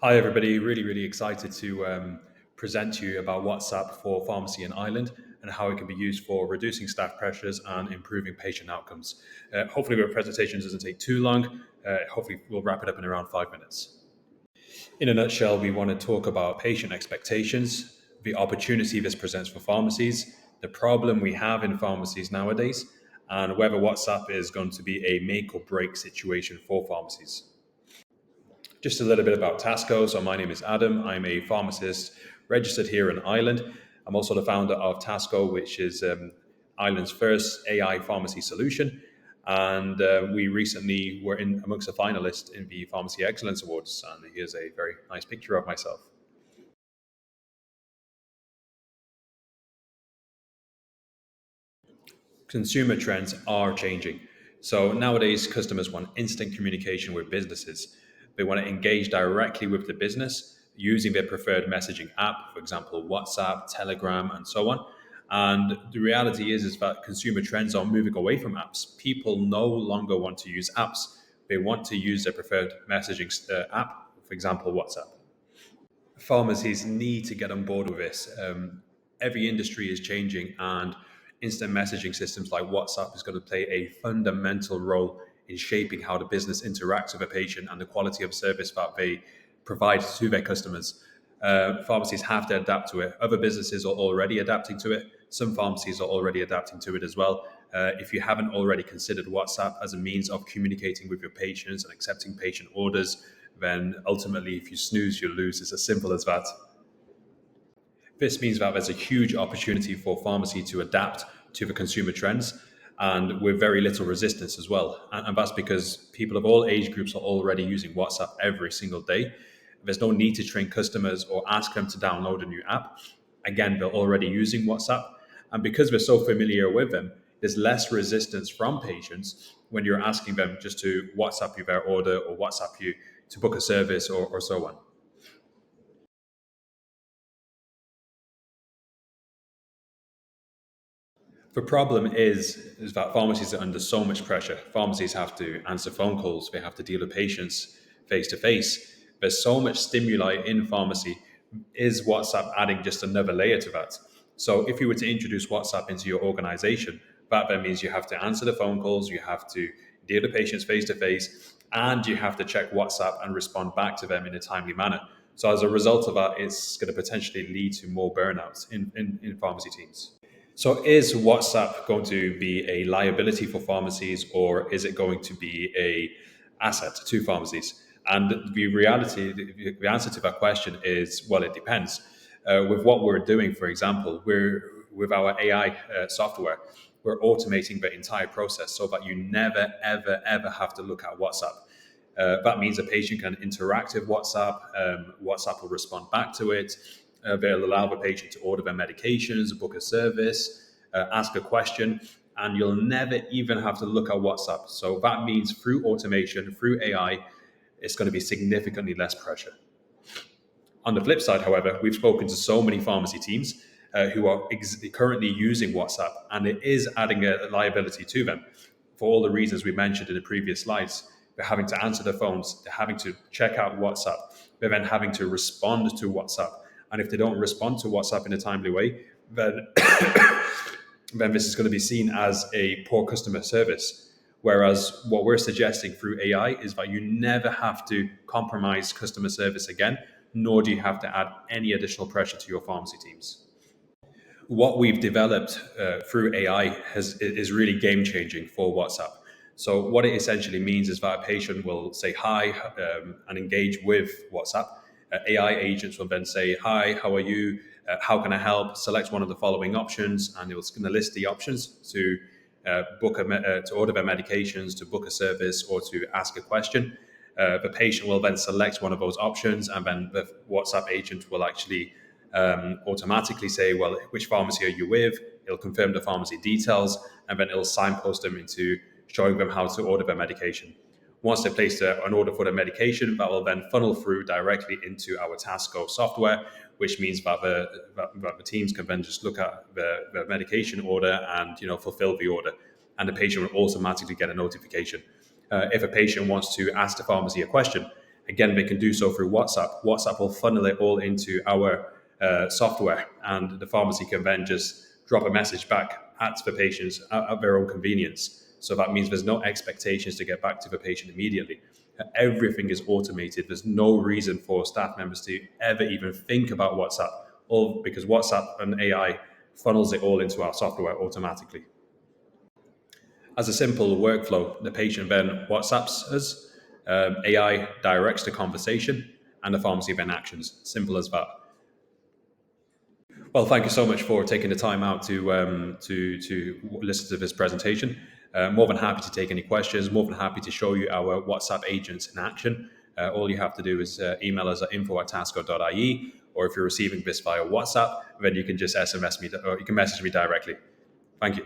Hi, everybody. Really excited to present to you about WhatsApp for pharmacy in Ireland and how it can be used for reducing staff pressures and improving patient outcomes. Hopefully, our presentation doesn't take too long. Hopefully, we'll wrap it up in around 5 minutes. In a nutshell, we want to talk about patient expectations, the opportunity this presents for pharmacies, the problem we have in pharmacies nowadays, and whether WhatsApp is going to be a make or break situation for pharmacies. Just a little bit about Tasco. So, my name is Adam. I'm a pharmacist registered here in Ireland. I'm also the founder of Tasco, which is Ireland's first AI pharmacy solution. And we recently were in amongst the finalists in the Pharmacy Excellence Awards. And here's a very nice picture of myself. Consumer trends are changing. So nowadays, customers want instant communication with businesses. They want to engage directly with the business using their preferred messaging app, for example, WhatsApp, Telegram, and so on. And the reality is that consumer trends are moving away from apps. People no longer want to use apps. They want to use their preferred messaging app, for example, WhatsApp. Pharmacies need to get on board with this. Every industry is changing, and instant messaging systems like WhatsApp is going to play a fundamental role in shaping how the business interacts with a patient and the quality of service that they provide to their customers. Pharmacies have to adapt to it. Other businesses are already adapting to it. Some pharmacies are already adapting to it as well. If you haven't already considered WhatsApp as a means of communicating with your patients and accepting patient orders, then ultimately, if you snooze, you lose. It's as simple as that. This means that there's a huge opportunity for pharmacy to adapt to the consumer trends and with very little resistance as well. And that's because people of all age groups are already using WhatsApp every single day. There's no need to train customers or ask them to download a new app. Again, they're already using WhatsApp. And because we're so familiar with them, there's less resistance from patients when you're asking them just to WhatsApp you their order or WhatsApp you to book a service or so on. The problem is that pharmacies are under so much pressure. Pharmacies have to answer phone calls, they have to deal with patients face to face. There's so much stimuli in pharmacy. Is WhatsApp adding just another layer to that? So if you were to introduce WhatsApp into your organization, that then means you have to answer the phone calls, you have to deal with patients face to face, and you have to check WhatsApp and respond back to them in a timely manner. So as a result of that, it's going to potentially lead to more burnouts in pharmacy teams. So, is WhatsApp going to be a liability for pharmacies, or is it going to be a asset to pharmacies? And the reality, the answer to that question is, well, it depends. With what we're doing, for example, we're with our AI software, we're automating the entire process so that you never, ever have to look at WhatsApp. That means a patient can interact with WhatsApp. WhatsApp will respond back to it. They'll allow the patient to order their medications, book a service, ask a question, and you'll never even have to look at WhatsApp. So that means through automation, through AI, it's going to be significantly less pressure. On the flip side, however, we've spoken to so many pharmacy teams who are currently using WhatsApp, and it is adding a liability to them for all the reasons we mentioned in the previous slides. They're having to answer their phones, they're having to check out WhatsApp, they're then having to respond to WhatsApp. And if they don't respond to WhatsApp in a timely way, then, then this is going to be seen as a poor customer service. Whereas what we're suggesting through AI is that you never have to compromise customer service again, nor do you have to add any additional pressure to your pharmacy teams. What we've developed through AI is really game changing for WhatsApp. So, what it essentially means is that a patient will say hi and engage with WhatsApp. AI agents will then say, "Hi, how are you? How can I help?" Select one of the following options, and it's going to list the options to to order their medications, to book a service, or to ask a question. The patient will then select one of those options, and then the WhatsApp agent will actually automatically say, well, which pharmacy are you with? It'll confirm the pharmacy details, and then it'll signpost them into showing them how to order their medication. Once they place an order for the medication, that will then funnel through directly into our Tasco software, which means that the teams can then just look at the medication order and fulfill the order, and the patient will automatically get a notification. If a patient wants to ask the pharmacy a question, Again, they can do so through WhatsApp. WhatsApp will funnel it all into our software, and the pharmacy can then just drop a message back at the patients at their own convenience. So that means there's no expectations to get back to the patient immediately. Everything is automated. There's no reason for staff members to ever even think about WhatsApp, all because WhatsApp and AI funnels it all into our software automatically. As a simple workflow, the patient then WhatsApps us, AI directs the conversation, and the pharmacy then actions. Simple as that. Well, thank you so much for taking the time out to listen to this presentation. More than happy to take any questions. More than happy to show you our WhatsApp agents in action. All you have to do is email us at info@tasco.ie, or if you're receiving this via WhatsApp, then you can just SMS me or you can message me directly. Thank you.